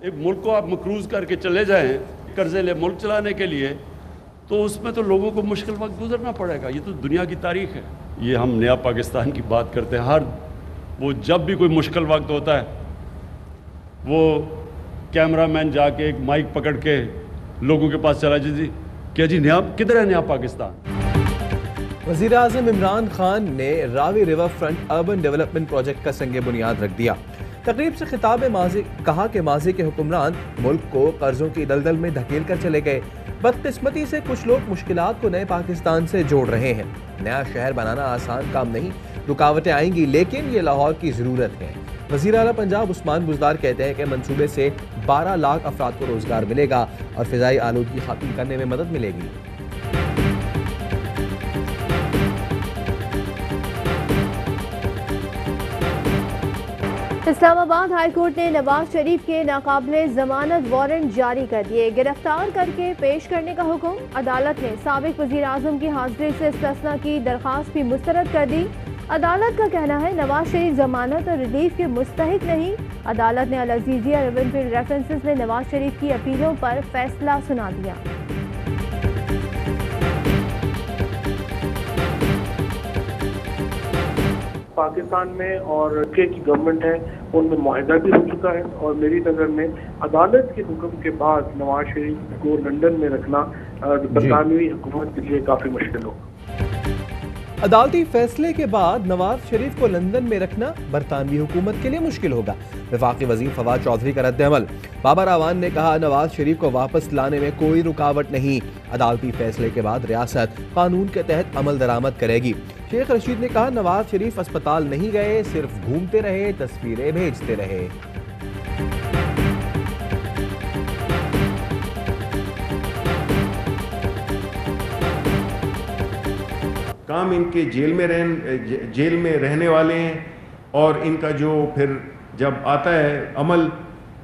एक मुल्क को आप मकरूज करके चले जाएं कर्जे ले मुल्क चलाने के लिए, तो उसमें तो लोगों को मुश्किल वक्त गुजरना पड़ेगा। ये तो दुनिया की तारीख है। ये हम नया पाकिस्तान की बात करते हैं। वो जब भी कोई मुश्किल वक्त होता है, वो कैमरामैन जाके एक माइक पकड़ के लोगों के पास चला जी क्या जी नया किधर है नया पाकिस्तान। वज़ीर-ए-आज़म इमरान खान ने Ravi river front urban development project का संग बुनियाद रख दिया। तकरीब से खिताब माजी कहा कि माजी के हुक्मरान मुल्क को कर्जों की दलदल में धकेल कर चले गए। बदकिस्मती से कुछ लोग मुश्किलात को नए पाकिस्तान से जोड़ रहे हैं। नया शहर बनाना आसान काम नहीं, रुकावटें आएंगी, लेकिन ये लाहौर की ज़रूरत है। वज़ीर आला पंजाब उस्मान बुज़दार कहते हैं कि मंसूबे से 12 लाख अफराद को रोजगार मिलेगा और फिजाई आलूदगी खत्म करने में मदद मिलेगी। इस्लामाबाद हाई कोर्ट ने नवाज शरीफ के नाकाबिले जमानत वारंट जारी कर दिए। गिरफ्तार करके पेश करने का हुक्म। अदालत ने साबिक वज़ीर आज़म की हाजिरी से इस्तिस्ना की दरख्वास्त भी मुस्तरद कर दी। अदालत का कहना है नवाज शरीफ जमानत और रिलीफ के मुस्तहिक नहीं। अदालत ने अल अज़ीज़िया रिवेंफेल्ड रेफरेंसेस में नवाज शरीफ की अपीलों पर फैसला सुना दिया। पाकिस्तान में और के की गवर्नमेंट है उनमें मुआहदा भी हो चुका है और मेरी नज़र में अदालत के हुक्म के बाद नवाज शरीफ को लंदन में रखना बरतानवी हुकूमत के लिए काफ़ी मुश्किल होगा। अदालती फैसले के बाद नवाज शरीफ को लंदन में रखना बरतानवी हुकूमत के लिए मुश्किल होगा। वफाकी वजीर फवाद चौधरी का रद्द-ए-अमल। बाबर आवान ने कहा नवाज शरीफ को वापस लाने में कोई रुकावट नहीं। अदालती फैसले के बाद रियासत कानून के तहत अमल दरामद करेगी। शेख रशीद ने कहा नवाज शरीफ अस्पताल नहीं गए, सिर्फ घूमते रहे, तस्वीरें भेजते रहे। काम इनके जेल में रहने वाले हैं और इनका जो फिर जब आता है अमल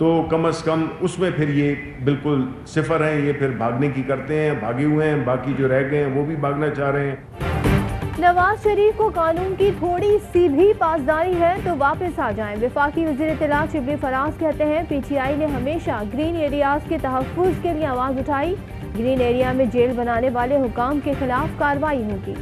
तो कम से कम उसमें फिर ये बिल्कुल सिफर हैं। ये फिर भागने की करते हैं, भागे हुए हैं, बाकी जो रह गए हैं वो भी भागना चाह रहे हैं। नवाज शरीफ को कानून की थोड़ी सी भी पासदारी है तो वापस आ जाएं। वफाकी वज़ीर इत्तलात शिबली फराज कहते हैं PTI ने हमेशा ग्रीन एरियाज के तहफ़्फ़ुज़ के लिए आवाज़ उठाई। ग्रीन एरिया में जेल बनाने वाले हुकाम के खिलाफ कार्रवाई होगी।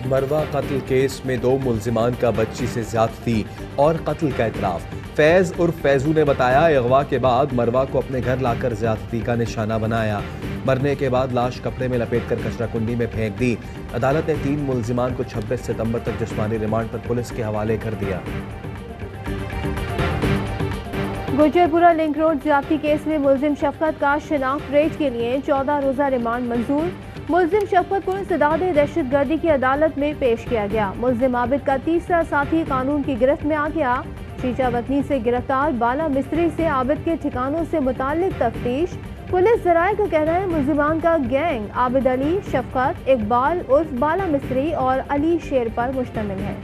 मरवा कत्ल केस में 2 मुल्जिमान का बच्ची से ज्यादती और कत्ल का इतराफ। फैज उर्फ फैजू ने बताया अगवा के बाद मरवा को अपने घर लाकर ज्यादती का निशाना बनाया। मरने के बाद लाश कपड़े में लपेटकर कचरा कुंडी में फेंक दी। अदालत ने 3 मुल्जिमान को 26 सितंबर तक जिस्मानी रिमांड पर पुलिस के हवाले कर दिया। गुजरपुरा लिंक रोड ज्यादती केस में मुल्जिम शफकत का शिनाख्त रेट के लिए 14 रोजा रिमांड मंजूर। मुल्जिम शफकत को इंसदाद दहशतगर्दी की अदालत में पेश किया गया। मुल्जिम आबिद का तीसरा साथी कानून की गिरफ्त में आ गया। शीशा वतनी से गिरफ्तार बाला मिस्त्री से आबिद के ठिकानों से मुताल्लिक तफ्तीश। पुलिस जराये का कहना है मुल्जिमान का गैंग आबिद अली, शफकत, इकबाल उर्फ बाला मिस्त्री और अली शेर पर मुश्तमिल है।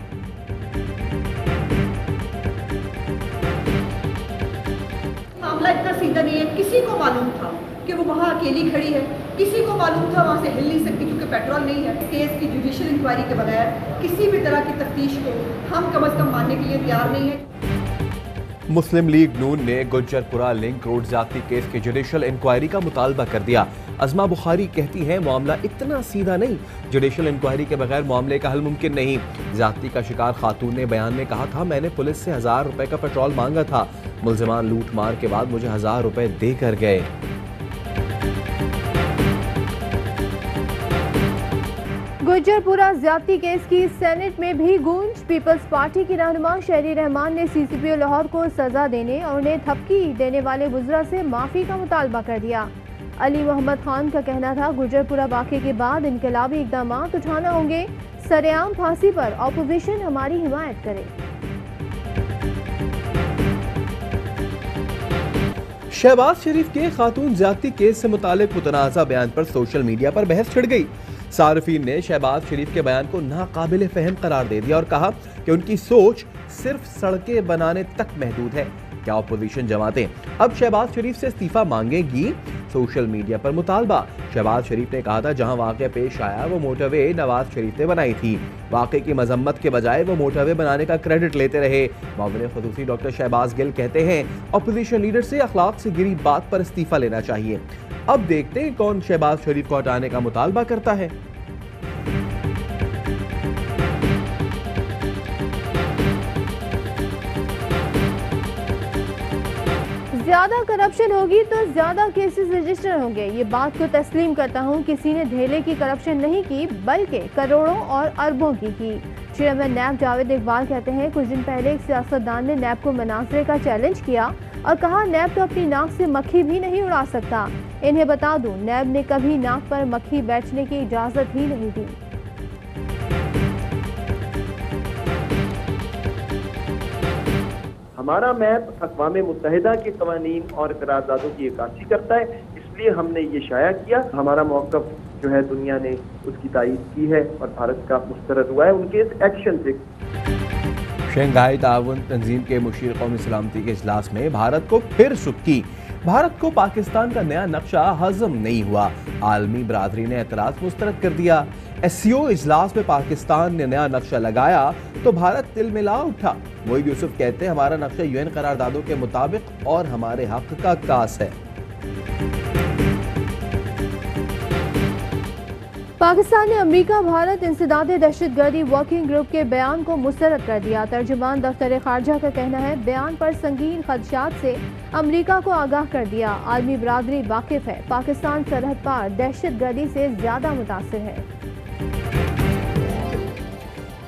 मामला इतना सीधा नहीं है। किसी को मालूम था कि वो वहाँ अकेली खड़ी है, किसी को मालूम था वहाँ से हिल नहीं सकती क्योंकि पेट्रोल नहीं है। केस की जुडिशियल इंक्वायरी के बगैर किसी भी तरह की तफ्तीश को हम कम से कम मानने के लिए तैयार नहीं है। मुस्लिम लीग नून ने गुजरपुरा लिंक रोड ज्यादती केस की जुडिशियल इंक्वायरी का मुतालबा कर दिया। अज़मा बुखारी कहती हैं मामला इतना सीधा नहीं, जुडिशियल इंक्वायरी के बगैर मामले का हल मुमकिन नहीं। ज्यादती का शिकार खातून ने बयान में कहा था मैंने पुलिस से 1000 रुपए का पेट्रोल मांगा था, मुल्जिमान लूट मार के बाद मुझे 1000 रुपए देकर गए। गुजरपुरा ज्यादती केस की सेनेट में भी गूंज। पीपल्स पार्टी की रहनुमा शहरी रहमान ने CCPO लाहौर को सजा देने और उन्हें थपकी देने वाले वुज़रा से माफ़ी का मुतालबा कर दिया। अली मोहम्मद खान का कहना था गुजरपुरा वाक़े के बाद इनकलाबी इक़दाम उठाना होंगे। सरेआम फांसी पर अपोजिशन हमारी हिमायत करे। शहबाज शरीफ के खातून ज्यादती केस से मुतालिक मुतनाज़ा बयान पर सोशल मीडिया पर बहस छिड़ गई। सार्फिन ने शहबाज शरीफ के बयान को नाकाबिल फहम करार दे दिया और कहा कि उनकी सोच सिर्फ सड़कें बनाने तक महदूद है। क्या अपोजिशन जमातें अब शहबाज शरीफ से इस्तीफा मांगेगी? सोशल मीडिया पर मुतालबा। शहबाज शरीफ ने कहा था जहां वाक़या पेश आया वो मोटरवे नवाज शरीफ ने बनाई थी। वाक़े की मजम्मत के बजाय वो मोटरवे बनाने का क्रेडिट लेते रहे। मुआविन ख़ुसूसी डॉक्टर शहबाज गिल कहते हैं अपोजिशन लीडर से अखलाक से गिरी बात पर इस्तीफा लेना चाहिए। अब देखते हैं कौन शहबाज शरीफ को हटाने का मुतालबा करता है। ज्यादा करप्शन होगी तो ज्यादा केसेस रजिस्टर होंगे। ये बात को तस्लीम करता हूँ, किसी ने धेले की करप्शन नहीं की बल्कि करोड़ों और अरबों की चेयरमैन नैब जावेद इकबाल कहते हैं कुछ दिन पहले एक सियासतदान ने नैब को मनासरे का चैलेंज किया और कहा नैब तो अपनी नाक से मक्खी भी नहीं उड़ा सकता। इन्हें बता दूं नैब ने कभी नाक पर मक्खी बैठने की इजाजत ही नहीं दी। हमारा मैप अक़वाम मुत्तहिदा के क़वानीन और करारदादों की अक्कासी करता है, इसलिए हमने ये शाया किया। हमारा मौक़िफ़ जो है दुनिया ने उसकी तारीफ की है और भारत का मुस्तरद हुआ है उनके इस एक्शन से। शंघाई ताउन तंजीम के मुशीर कौमी सलामती के इजलास में भारत को फिर सुक्की। भारत को पाकिस्तान का नया नक्शा हजम नहीं हुआ। आलमी बरादरी ने एतराज़ मुस्तरद कर दिया। SCO इजलास में पाकिस्तान ने नया नक्शा लगाया तो भारत तिलमिला उठा। मोईद यूसुफ कहते हैं हमारा नक्शा UN करारदादों के मुताबिक और हमारे हक का कास है। पाकिस्तान ने अमेरिका भारत इंसदाद दहशतगर्दी वर्किंग ग्रुप के बयान को मुस्तरद कर दिया। तर्जुमान दफ्तर खारजा का कहना है बयान पर संगीन खदशात से अमेरिका को आगाह कर दिया। आलमी बरादरी वाकिफ है पाकिस्तान सरहद पार दहशतगर्दी से ज्यादा मुतासिर है।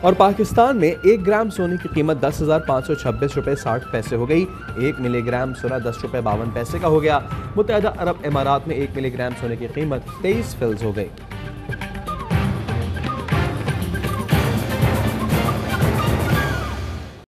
और पाकिस्तान में 1 ग्राम सोने की कीमत 10,526 रुपए 60 पैसे हो गई। 1 मिलीग्राम सोना 10 रुपए 52 पैसे का हो गया। मुत्तहदा अरब इमारात में 1 मिलीग्राम सोने की कीमत 23 फिल्स हो गई।